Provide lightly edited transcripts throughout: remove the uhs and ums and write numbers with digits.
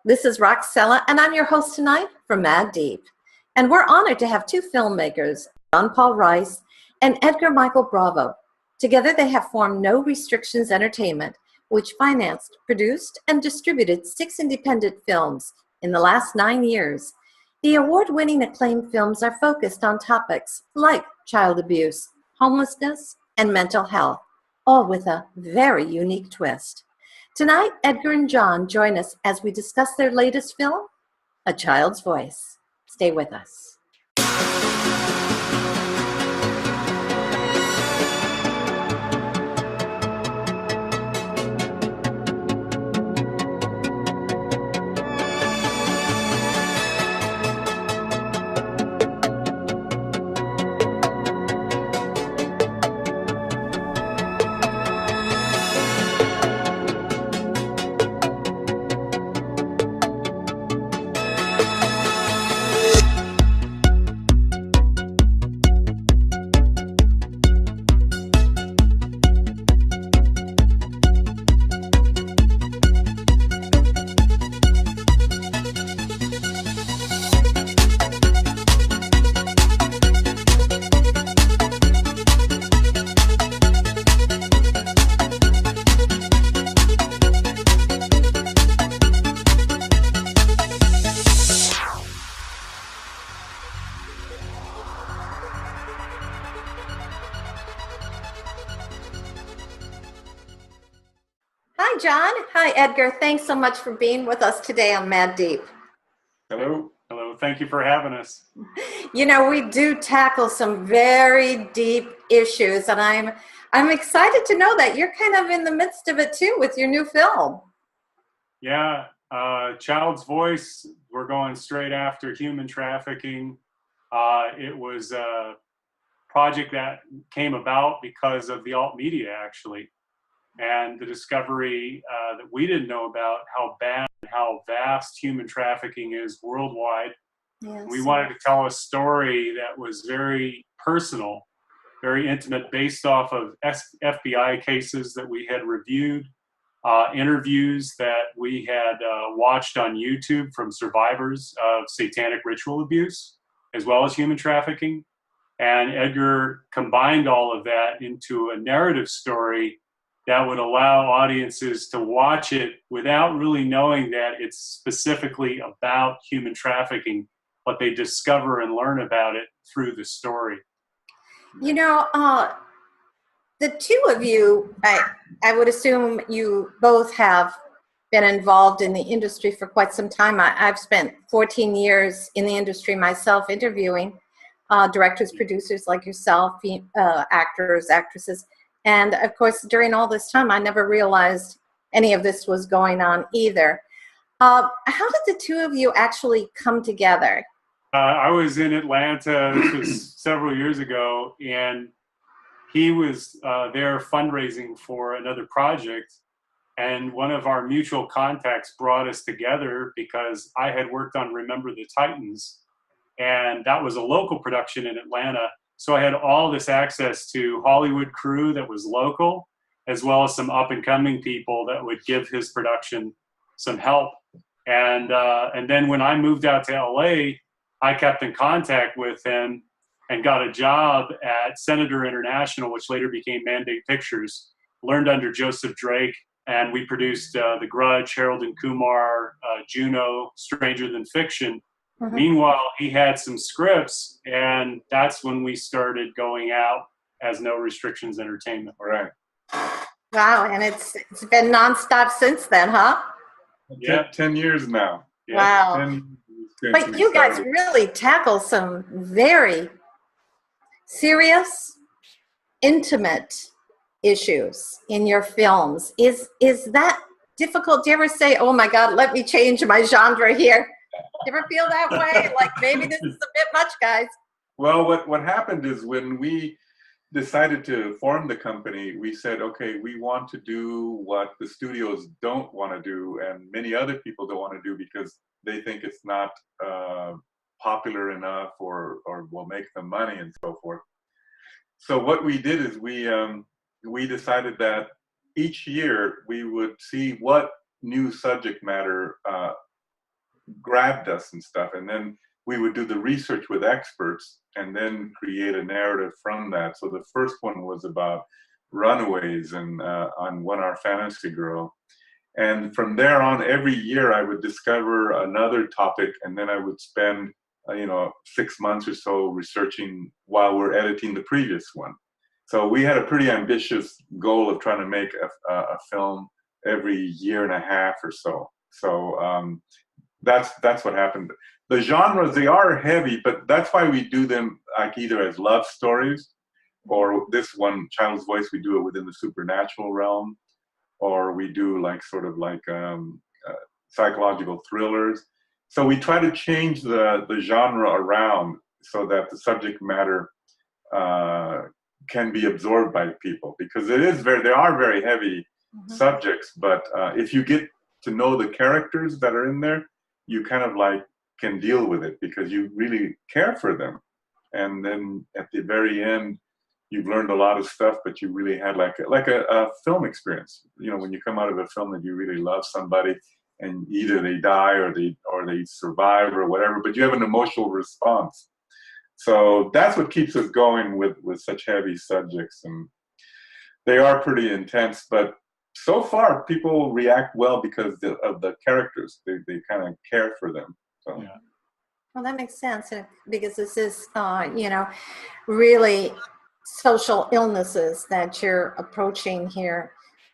This is Cella, and I'm your host tonight for Mad Deep. And we're honored to have two filmmakers, John Paul Rice and Edgar Michael Bravo. Together they have formed No Restrictions Entertainment, which financed, produced, and distributed 6 independent films in the last 9 years. The award-winning acclaimed films are focused on topics like child abuse, homelessness, and mental health, all with a very unique twist. Tonight, Edgar and John join us as we discuss their latest film, A Child's Voice. Stay with us. Hi, John. Hi, Edgar. Thanks so much for being with us today on Mad Deep. Hello. Hello. Thank you for having us. You know, we do tackle some very deep issues, and I'm excited to know that you're kind of in the midst of it too with your new film. Yeah. Child's Voice. We're going straight after human trafficking. It was a project that came about because of the alt media, actually. And the discovery that we didn't know about how bad and how vast human trafficking is worldwide. Yes. We wanted to tell a story that was very personal, very intimate, based off of FBI cases that we had reviewed, interviews that we had watched on YouTube from survivors of satanic ritual abuse, as well as human trafficking. And Edgar combined all of that into a narrative story that would allow audiences to watch it without really knowing that it's specifically about human trafficking, but they discover and learn about it through the story. You know, the two of you, I would assume you both have been involved in the industry for quite some time. I've spent 14 years in the industry myself interviewing directors, producers like yourself, actors, actresses. And of course, during all this time, I never realized any of this was going on either. How did the two of you actually come together? I was in Atlanta, this was several years ago, and he was there fundraising for another project. And one of our mutual contacts brought us together because I had worked on Remember the Titans, and that was a local production in Atlanta. So I had all this access to Hollywood crew that was local, as well as some up-and-coming people that would give his production some help. And then when I moved out to LA, I kept in contact with him and got a job at Senator International, which later became Mandate Pictures, learned under Joseph Drake, and we produced The Grudge, Harold and Kumar, Juno, Stranger Than Fiction. Mm-hmm. Meanwhile, he had some scripts, and that's when we started going out as No Restrictions Entertainment. Right. Wow, and it's been nonstop since then, huh? Yeah, 10 years now. Yeah. Wow. But you guys really tackle some very serious, intimate issues in your films. Is that difficult? Do you ever say, oh my God, let me change my genre here? Do you ever feel that way? Like maybe this is a bit much, guys. Well, what happened is when we decided to form the company, we said, okay, we want to do what the studios don't want to do and many other people don't want to do because they think it's not popular enough or will make them money and so forth. So what we did is we decided that each year we would see what new subject matter grabbed us and stuff. And then we would do the research with experts and then create a narrative from that. So the first one was about runaways and on One Hour Fantasy Girl. And from there on, every year I would discover another topic, and then I would spend, 6 months or so researching while we're editing the previous one. So we had a pretty ambitious goal of trying to make a film every year and a half or so. So that's what happened. The genres, they are heavy, but that's why we do them like either as love stories, or this one, Child's Voice, we do it within the supernatural realm, or we do like sort of like psychological thrillers. So we try to change the genre around so that the subject matter can be absorbed by people, because they are very heavy subjects. But if you get to know the characters that are in there, you kind of like can deal with it because you really care for them. And then at the very end, you've learned a lot of stuff, but you really had like a film experience. When you come out of a film that you really love somebody, and either they die or they survive or whatever, but you have an emotional response. So that's what keeps us going with such heavy subjects, and they are pretty intense. But so far, people react well because of the characters. They kind of care for them. So. Yeah. Well, that makes sense, because this is, really social illnesses that you're approaching here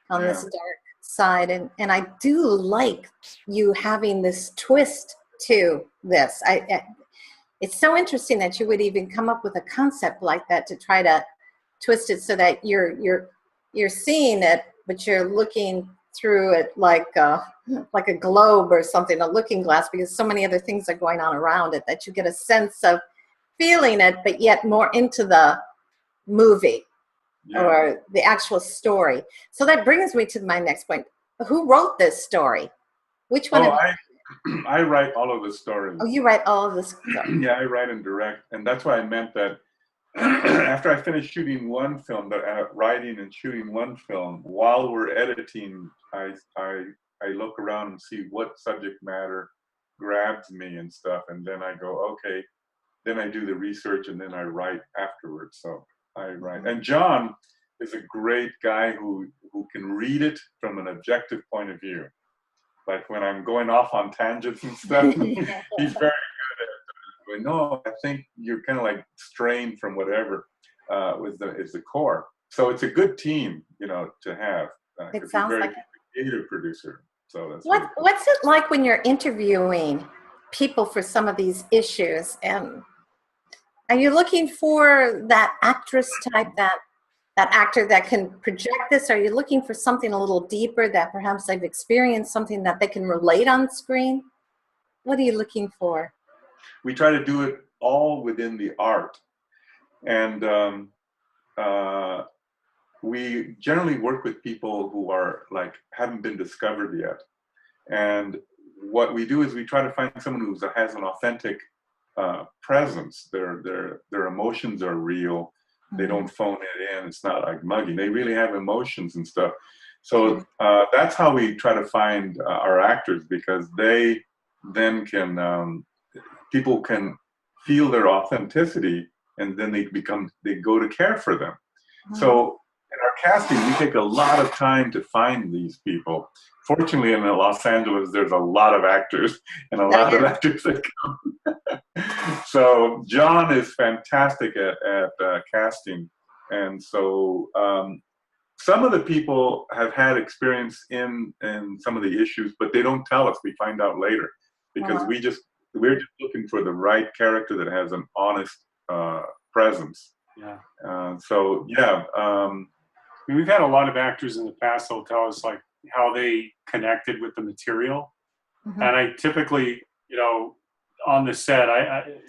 on this dark side. And I do like you having this twist to this. It's so interesting that you would even come up with a concept like that to try to twist it so that you're seeing it, but you're looking through it like a globe or something, a looking glass, because so many other things are going on around it that you get a sense of feeling it, but yet more into the movie or the actual story. So that brings me to my next point. Who wrote this story? Which one? I write all of the stories. Oh, you write all of this stuff. Yeah, I write and direct, and that's why I meant that after I finish shooting one film, writing and shooting one film, while we're editing, I look around and see what subject matter grabs me and stuff, and then I go, okay, then I do the research and then I write afterwards. So I write. And John is a great guy who can read it from an objective point of view. Like when I'm going off on tangents and stuff, he's very good at it. No, I think you're kind of like strained from whatever is the core. So it's a good team, to have. It sounds like a creative producer. So that's what's it like when you're interviewing people for some of these issues? And are you looking for that actress type, that actor that can project this? Are you looking for something a little deeper, that perhaps they've experienced something that they can relate on screen? What are you looking for? We try to do it all within the art. And we generally work with people who are haven't been discovered yet. And what we do is we try to find someone who has an authentic presence. Their emotions are real. They don't phone it in. It's not like mugging. They really have emotions and stuff. So that's how we try to find our actors, because they then can, people can feel their authenticity, and then they go to care for them. So in our casting, we take a lot of time to find these people. Fortunately, in Los Angeles, there's a lot of actors and a lot of actors that come. So John is fantastic at casting. And so some of the people have had experience in some of the issues, but they don't tell us. We find out later, because we're just looking for the right character that has an honest presence. We've had a lot of actors in the past that'll tell us like how they connected with the material. And I typically, on the set,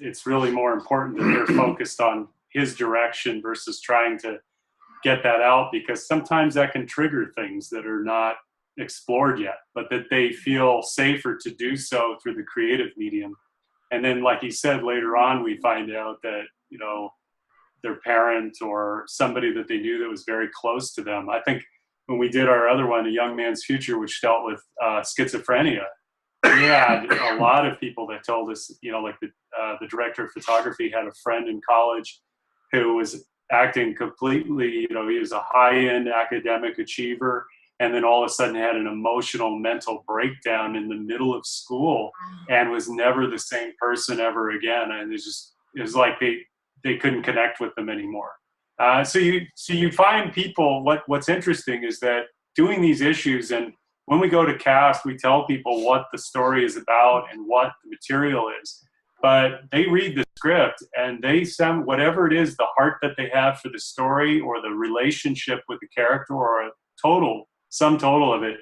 it's really more important that they're focused on his direction versus trying to get that out, because sometimes that can trigger things that are not explored yet, but that they feel safer to do so through the creative medium. And then, like he said, later on, we find out that, their parent or somebody that they knew that was very close to them. I think when we did our other one, A Young Man's Future, which dealt with schizophrenia, Yeah, a lot of people that told us, like the director of photography had a friend in college who was acting completely, he was a high-end academic achiever, and then all of a sudden had an emotional mental breakdown in the middle of school and was never the same person ever again. And it was like they couldn't connect with them anymore. So you find people. What's interesting is that doing these issues, and when we go to cast, we tell people what the story is about and what the material is. But they read the script and they send whatever it is, the heart that they have for the story or the relationship with the character or a sum total of it.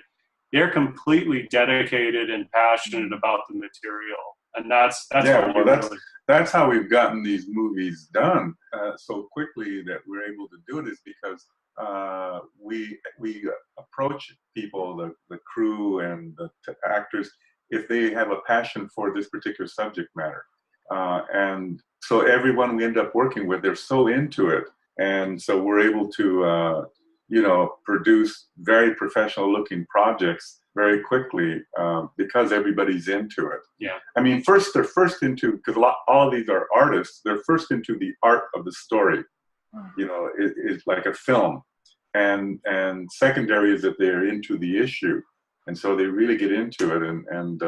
They're completely dedicated and passionate about the material, and that's Yeah, what well, really. that's how we've gotten these movies done so quickly that we're able to do it is because we approach people, the crew and the actors, if they have a passion for this particular subject matter, and so everyone we end up working with, they're so into it, and so we're able to produce very professional looking projects very quickly because everybody's into it. Yeah. I mean, they're first into, because all of these are artists, they're first into the art of the story. It's like a film. And secondary is that they're into the issue. And so they really get into it. And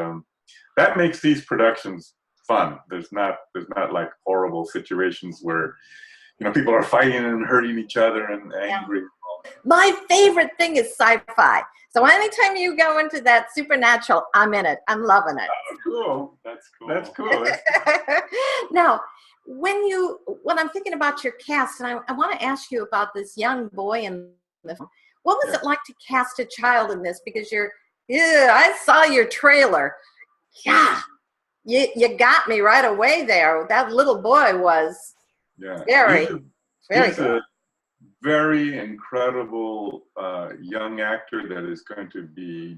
that makes these productions fun. There's not like horrible situations where, people are fighting and hurting each other and angry. My favorite thing is sci-fi. So anytime you go into that supernatural, I'm in it. I'm loving it. Oh, cool. That's cool. That's cool. Now, when I'm thinking about your cast, and I want to ask you about this young boy in the film. What was it like to cast a child in this? Because I saw your trailer. Yeah, you got me right away there. That little boy was very good. A very incredible young actor that is going to be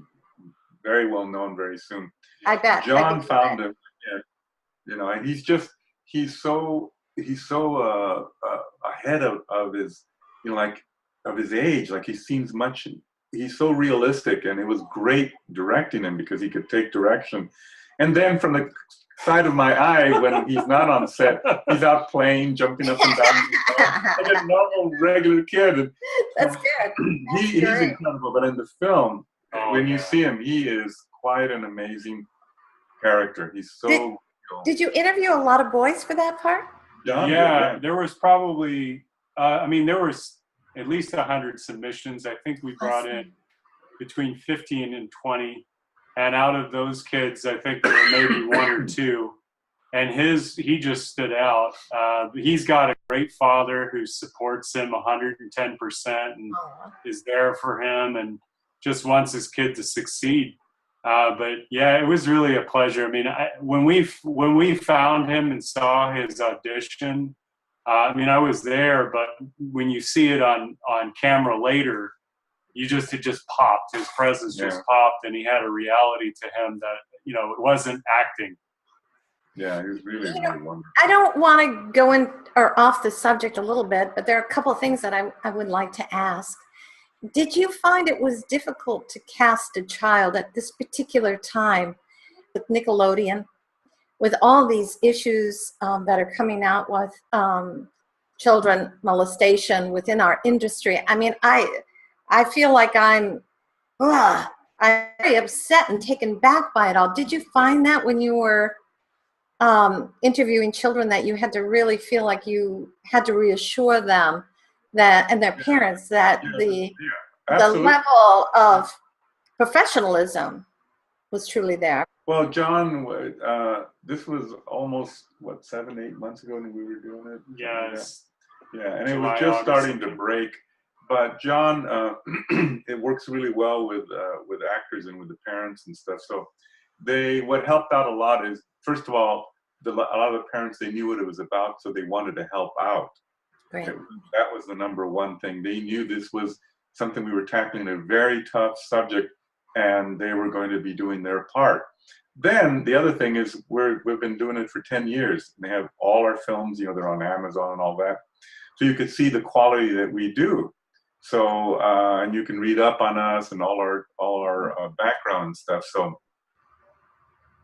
very well known very soon. I bet. John found him, and he's so ahead of his, of his age. Like he's so realistic, and it was great directing him because he could take direction. And then from the side of my eye, when he's not on set, he's out playing, jumping up and down, like a normal, regular kid. That's good. He's incredible. But in the film, when you see him, he is quite an amazing character. He's so. Did you interview a lot of boys for that part? Yeah, there was probably. There was at least 100 submissions. I think we brought in between 15 and 20. And out of those kids, I think there were maybe one or two. And he just stood out. He's got a great father who supports him 110% and is there for him and just wants his kid to succeed. But yeah, it was really a pleasure. I mean, when we found him and saw his audition, I was there, but when you see it on camera later, it just popped. His presence just popped, and he had a reality to him that, it wasn't acting. Yeah, he was really, really wonderful. I don't want to go in or off the subject a little bit, but there are a couple of things that I would like to ask. Did you find it was difficult to cast a child at this particular time with Nickelodeon, with all these issues that are coming out with children molestation within our industry? I mean, I feel like I'm very upset and taken back by it all. Did you find that when you were interviewing children that you had to really feel like you had to reassure them that, and their parents, that the level of professionalism was truly there? Well, John, this was almost 7-8 months ago when we were doing it. Yes. Yeah, and it was just starting to break. But John, it works really well with actors and with the parents and stuff. So what helped out a lot is, first of all, a lot of the parents, they knew what it was about, so they wanted to help out. Great. That was the number one thing. They knew this was something we were tackling, a very tough subject, and they were going to be doing their part. Then the other thing is we've been doing it for 10 years. They have all our films, they're on Amazon and all that. So you could see the quality that we do. So, and you can read up on us and all our background and stuff. So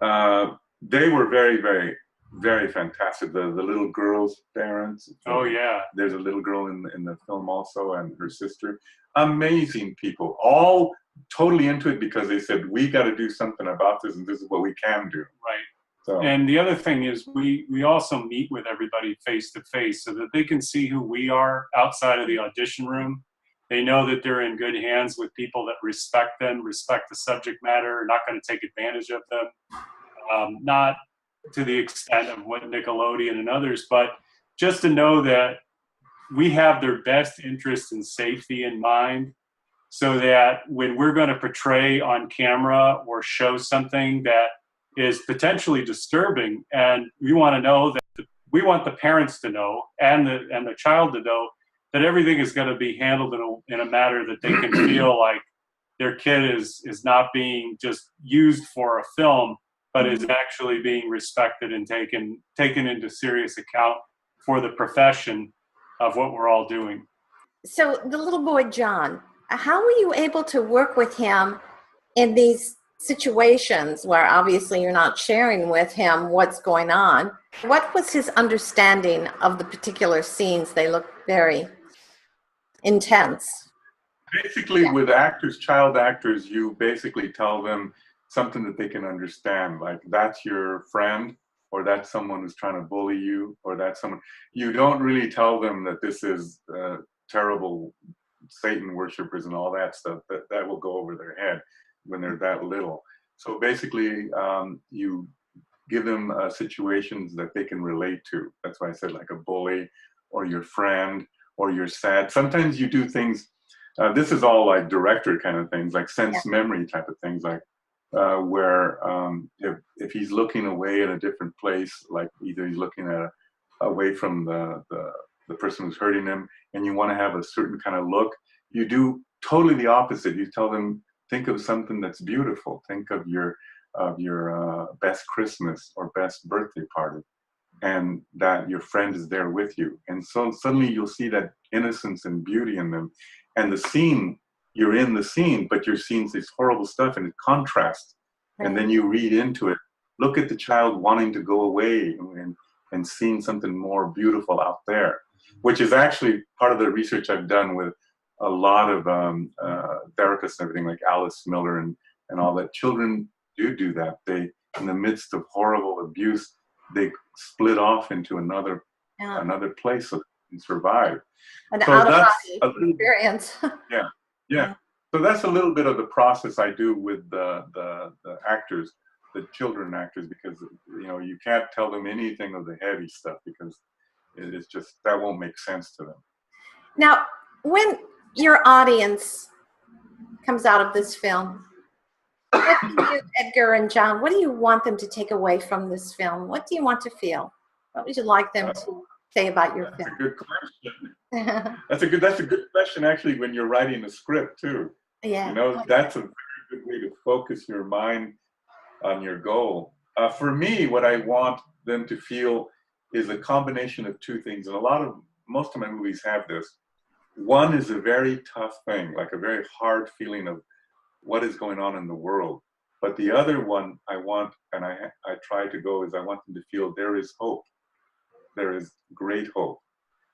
They were very, very, very fantastic. The little girl's parents. Oh yeah. There's a little girl in the film also, and her sister. Amazing people, all totally into it because they said we got to do something about this, and this is what we can do. Right. So, and the other thing is we also meet with everybody face to face so that they can see who we are outside of the audition room. They know that they're in good hands with people that respect them, respect the subject matter, are not going to take advantage of them. Not to the extent of what Nickelodeon and others, but just to know that we have their best interest and safety in mind, so that when we're going to portray on camera or show something that is potentially disturbing, and we want to know that we want the parents to know and the child to know that everything is going to be handled in a manner that they can feel like their kid is not being just used for a film, but is actually being respected and taken into serious account for the profession of what we're all doing. So the little boy, John, how were you able to work with him in these situations where obviously you're not sharing with him what's going on? What was his understanding of the particular scenes? They look very intense. basically, with actors, child actors, you basically tell them something that they can understand, like that's your friend, or that's someone who's trying to bully you, or that's someone. You don't really tell them that this is terrible Satan worshippers and all that stuff. That will go over their head when they're that little. So basically, you give them situations that they can relate to. That's why I said like a bully, or your friend, or you're sad. Sometimes you do things. This is all like director kind of things, like sense memory type of things, like where if he's looking away at a different place, like either he's looking at away from the person who's hurting him, and you want to have a certain kind of look, you do totally the opposite. You tell them, think of something that's beautiful. Think of your best Christmas or best birthday party, and that your friend is there with you. And so suddenly you'll see that innocence and beauty in them. And the scene, you're in the scene, but you're seeing this horrible stuff and it contrasts. And then you read into it. Look at the child wanting to go away and seeing something more beautiful out there, which is actually part of the research I've done with a lot of therapists and everything, like Alice Miller and all that. Children do that. They, in the midst of horrible abuse, they split off into another place so they can survive. An So out-of-body experience. Yeah. So that's a little bit of the process I do with the actors, the children actors, because you can't tell them anything of the heavy stuff because it's just that won't make sense to them. Now, when your audience comes out of this film, what do you, Edgar and John, what do you want them to take away from this film? What do you want to feel? What would you like them to say about your film? That's a good question. That's a good question, actually, when you're writing a script too. Yeah. That's a very good way to focus your mind on your goal. For me, what I want them to feel is a combination of two things, and most of my movies have this. One is a very tough thing, like a very hard feeling of what is going on in the world. But the other one I want, and I try to go, is I want them to feel there is hope. There is great hope.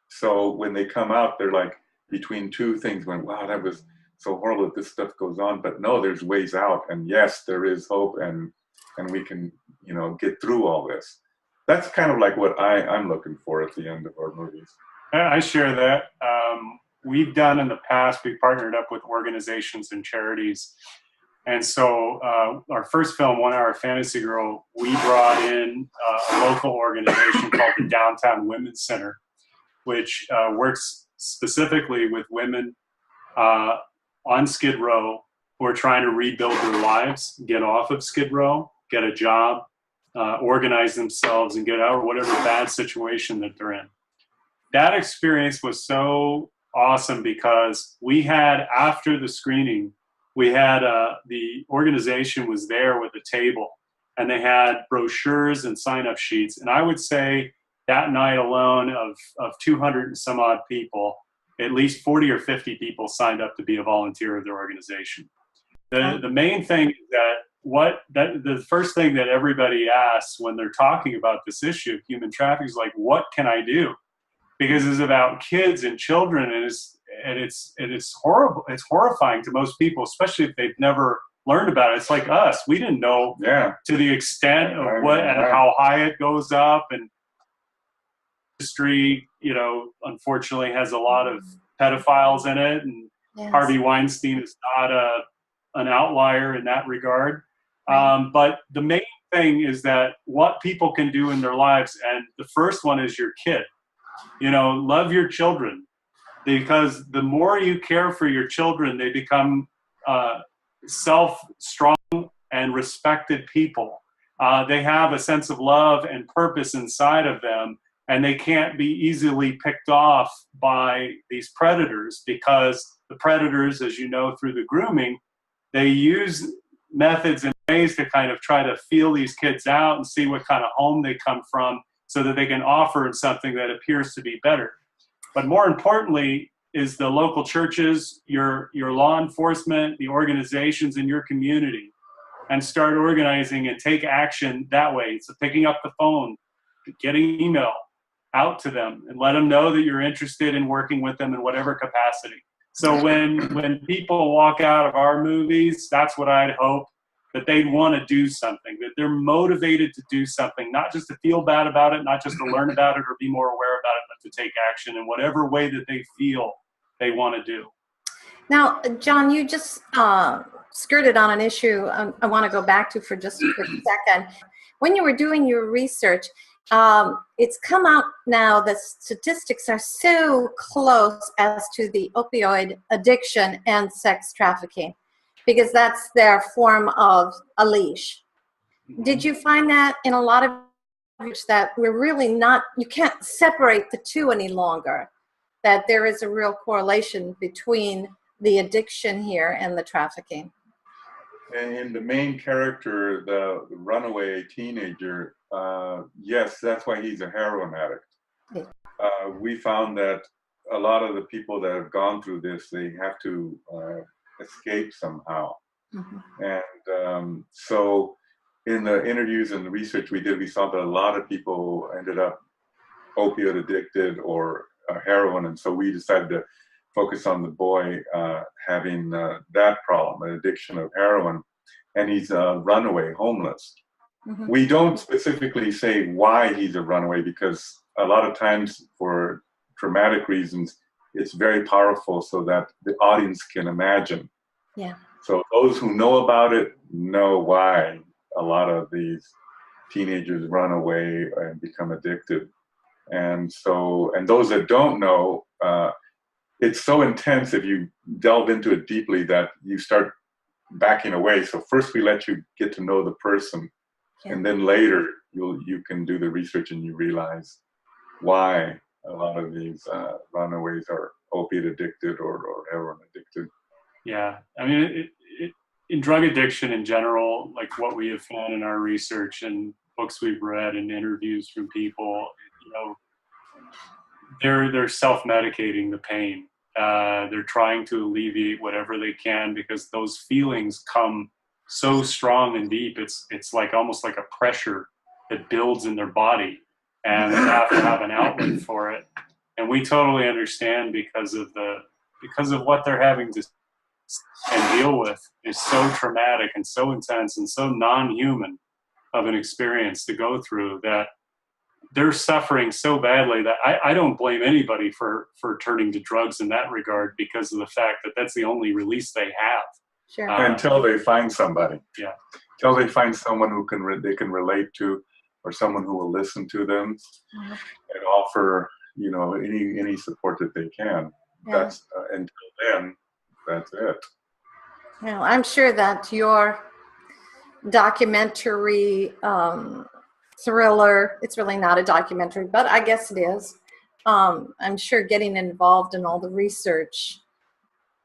So when they come out, they're like between two things, going, wow, that was so horrible that this stuff goes on. But no, there's ways out. And yes, there is hope, and we can, get through all this. That's kind of like what I'm looking for at the end of our movies. I share that. We've done in the past, we partnered up with organizations and charities. And so our first film, 1 Hour Fantasy Girl, we brought in a local organization called the Downtown Women's Center, which works specifically with women on Skid Row who are trying to rebuild their lives, get off of Skid Row, get a job, organize themselves, and get out of whatever bad situation that they're in. That experience was so awesome because we had, after the screening, we had the organization was there with a table, and they had brochures and sign-up sheets. And I would say that night alone of 200 and some odd people, at least 40 or 50 people signed up to be a volunteer of their organization. The main thing is that the first ththing that everybody asks when they're talking about this issue of human trafficking is like, what can I do? Because it's about kids and children, and it's horrible. It's horrifying to most people, especially if they've never learned about it. It's like us. We didn't know to the extent of what and how high it goes up, and history, unfortunately has a lot of pedophiles in it, and Harvey Weinstein is not an outlier in that regard. But the main thing is that what people can do in their lives, and the first one is your kid. Love your children, because the more you care for your children, they become strong and respected people. They have a sense of love and purpose inside of them, and they can't be easily picked off by these predators, because the predators, as you know, through the grooming, they use methods and ways to kind of try to feel these kids out and see what kind of home they come from, so that they can offer something that appears to be better. But more importantly is the local churches, your law enforcement, the organizations in your community, and start organizing and take action that way. So picking up the phone, getting email out to them, and let them know that you're interested in working with them in whatever capacity. So when people walk out of our movies, that's what I'd hope, that they'd want to do something, that they're motivated to do something, not just to feel bad about it, not just to learn about it or be more aware about it, but to take action in whatever way that they feel they want to do. Now, John, you just skirted on an issue I want to go back to for just a quick second. When you were doing your research, it's come out now that statistics are so close as to the opioid addiction and sex trafficking, because that's their form of a leash. Did you find that in a lot of research that we're really not, you can't separate the two any longer, that there is a real correlation between the addiction here and the trafficking? And the main character, the runaway teenager, yes, that's why he's a heroin addict. Yeah. We found that a lot of the people that have gone through this, they have to escape somehow. And so in the interviews and the research we did, we saw that a lot of people ended up opioid addicted or heroin. And so we decided to focus on the boy having that problem, an addiction of heroin, and he's a runaway, homeless. We don't specifically say why he's a runaway, because a lot of times for dramatic reasons, it's very powerful so that the audience can imagine. Yeah. So those who know about it know why a lot of these teenagers run away and become addicted. And so, and those that don't know, it's so intense if you delve into it deeply that you start backing away. So first we let you get to know the person, and then later you can do the research and you realize why a lot of these runaways are opiate addicted or heroin addicted. Yeah, I mean, in drug addiction in general, like what we have found in our research and books we've read and interviews from people, they're self-medicating the pain. They're trying to alleviate whatever they can, because those feelings come so strong and deep. It's like almost like a pressure that builds in their body, and they have to have an outlet for it. And we totally understand, because of what they're having to and deal with is so traumatic and so intense and so non-human of an experience to go through, that they're suffering so badly that I don't blame anybody for turning to drugs in that regard, because of the fact that that's the only release they have. Sure. Until they find somebody. Yeah. Until they find someone who they can relate to, or someone who will listen to them and offer, any support that they can. Yeah. That's until then, that's it. Well, I'm sure that your documentary thriller, it's really not a documentary, but I guess it is. I'm sure getting involved in all the research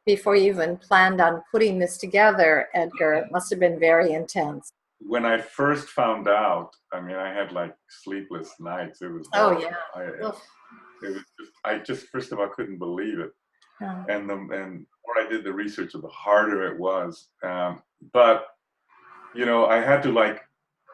before you even planned on putting this together, Edgar, must have been very intense. When I first found out, I mean, I had like sleepless nights. It was horrible. I just first of all couldn't believe it. Oh. And the more I did the research, the harder it was. But I had to like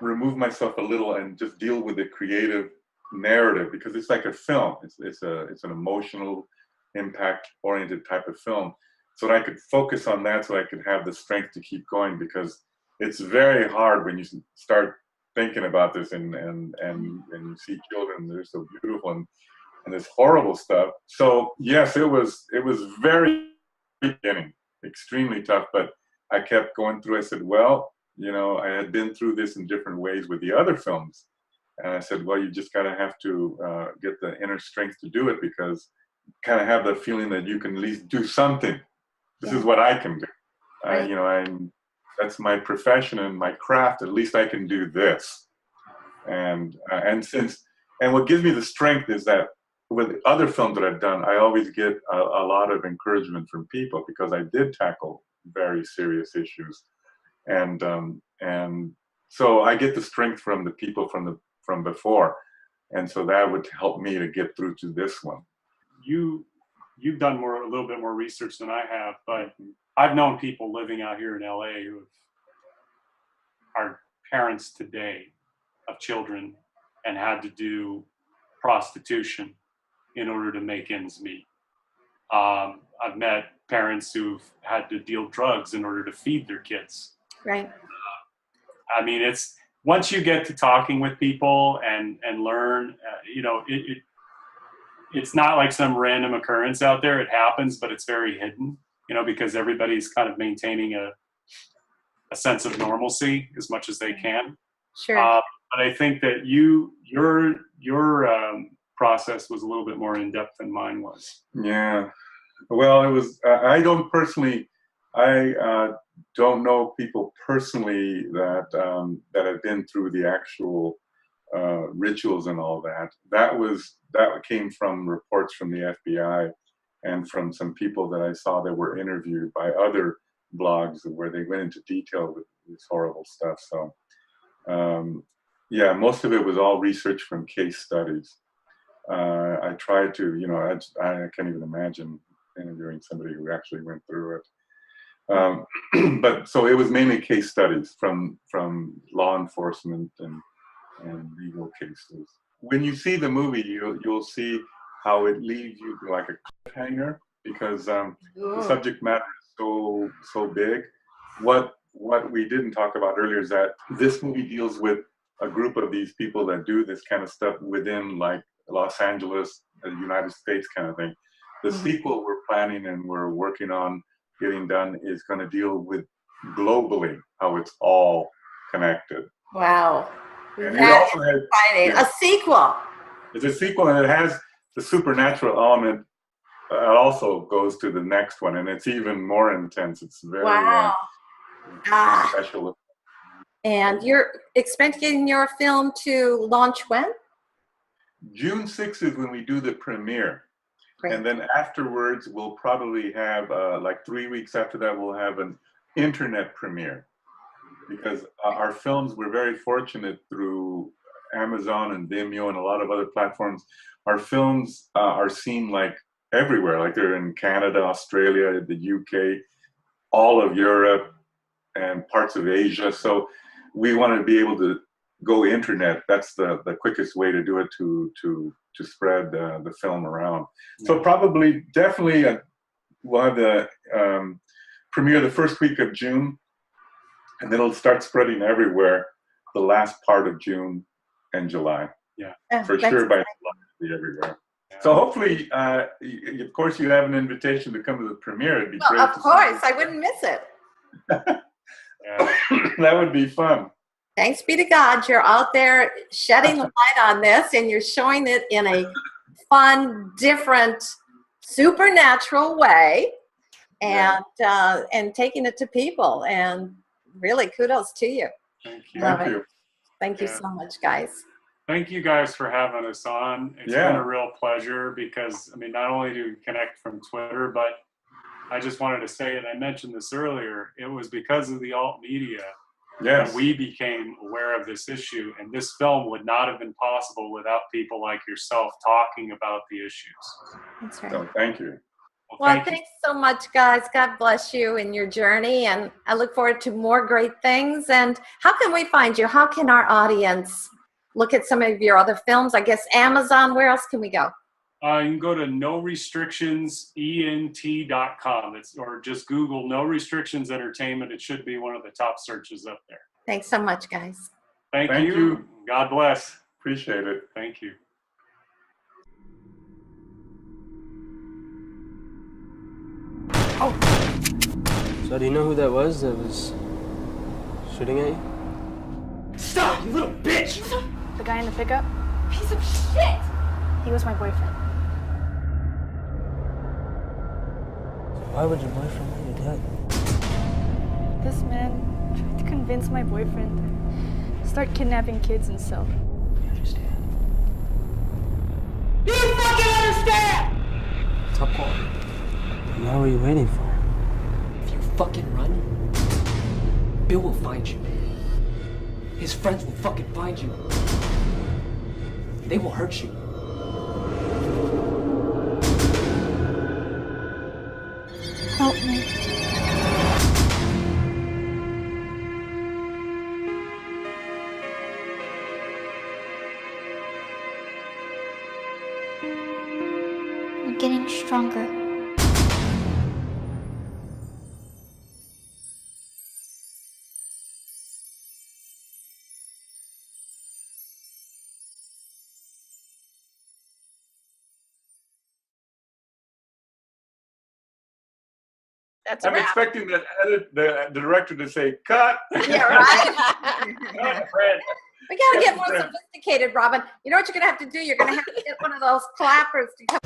remove myself a little and just deal with the creative narrative, because it's like a film. It's an emotional, impact oriented type of film. So that I could focus on that, so I could have the strength to keep going, because it's very hard when you start thinking about this, and you see children, they're so beautiful, and this horrible stuff. So yes, it was very beginning, extremely tough, but I kept going through. I said, well, I had been through this in different ways with the other films, and I said, well, you just gotta have to get the inner strength to do it, because kind of have the feeling that you can at least do something. This is what I can do. Right. That's my profession and my craft. At least I can do this. And what gives me the strength is that with other films that I've done, I always get a lot of encouragement from people, because I did tackle very serious issues, and so I get the strength from the people from before, and so that would help me to get through to this one. You've done a little bit more research than I have, but I've known people living out here in LA who are parents today of children and had to do prostitution in order to make ends meet. I've met parents who've had to deal drugs in order to feed their kids. Right. I mean, it's once you get to talking with people and learn, it's not like some random occurrence out there. It happens, but it's very hidden, because everybody's kind of maintaining a sense of normalcy as much as they can. Sure. But I think that your process was a little bit more in depth than mine was. Yeah. Well, it was. I don't personally. I don't know people personally that have been through the actual rituals and all that. That came from reports from the FBI and from some people that I saw that were interviewed by other blogs where they went into detail with this horrible stuff. So, yeah, most of it was all research from case studies. I tried to, I can't even imagine interviewing somebody who actually went through it. But so it was mainly case studies from law enforcement and legal cases. When you see the movie, you'll see how it leaves you like a cliffhanger, because the subject matter is so big. What we didn't talk about earlier is that this movie deals with a group of these people that do this kind of stuff within like Los Angeles, the United States kind of thing. The sequel we're planning and we're working on getting done is going to deal with globally how it's all connected. Wow. And it also has exciting. A sequel. It's a sequel, and it has the supernatural element. It also goes to the next one, and it's even more intense. It's very special. And you're expecting your film to launch when? June 6th is when we do the premiere. Great. And then afterwards, we'll probably have, like 3 weeks after that, we'll have an internet premiere. Because our films, we're very fortunate through Amazon and Vimeo and a lot of other platforms. Our films are seen like everywhere, like they're in Canada, Australia, the UK, all of Europe, and parts of Asia. So we want to be able to go internet. That's the quickest way to do it, to spread the film around. So definitely we'll have the premiere the first week of June, and then it'll start spreading everywhere the last part of June and July. Yeah, for sure. By be everywhere. Yeah. So hopefully, of course, you have an invitation to come to the premiere. It'd be great. Of course, I wouldn't miss it. That would be fun. Thanks be to God, you're out there shedding light on this, and you're showing it in a fun, different, supernatural way, and taking it to people. And really, kudos to you. Thank you. Thank you so much, guys. Thank you guys for having us on. It's been a real pleasure, because, I mean, not only do we connect from Twitter, but I just wanted to say, and I mentioned this earlier, it was because of the alt media that we became aware of this issue, and this film would not have been possible without people like yourself talking about the issues. That's right. So thank you. Well, Thank you. thanks so much, guys. God bless you in your journey. And I look forward to more great things. And how can we find you? How can our audience look at some of your other films? I guess Amazon. Where else can we go? You can go to norestrictionsent.com. Or just Google No Restrictions Entertainment. It should be one of the top searches up there. Thanks so much, guys. Thank Thank you. you. God bless. Appreciate it. Thank you. So do you know who that was shooting at you? Stop, you little bitch! The guy in the pickup? Piece of shit! He was my boyfriend. Why would your boyfriend let you dead? This man tried to convince my boyfriend to start kidnapping kids in Cella. I understand. You fucking understand! Top call. Now what are you waiting for? If you fucking run, Bill will find you. His friends will fucking find you. They will hurt you. Help me. I'm getting stronger. That's a I'm wrap. expecting the director to say, cut. Yeah, right? Cut, Fred. We got to get Yes, more Fred. sophisticated, Robin. You know what you're going to have to do? You're going to have to get one of those clappers to come.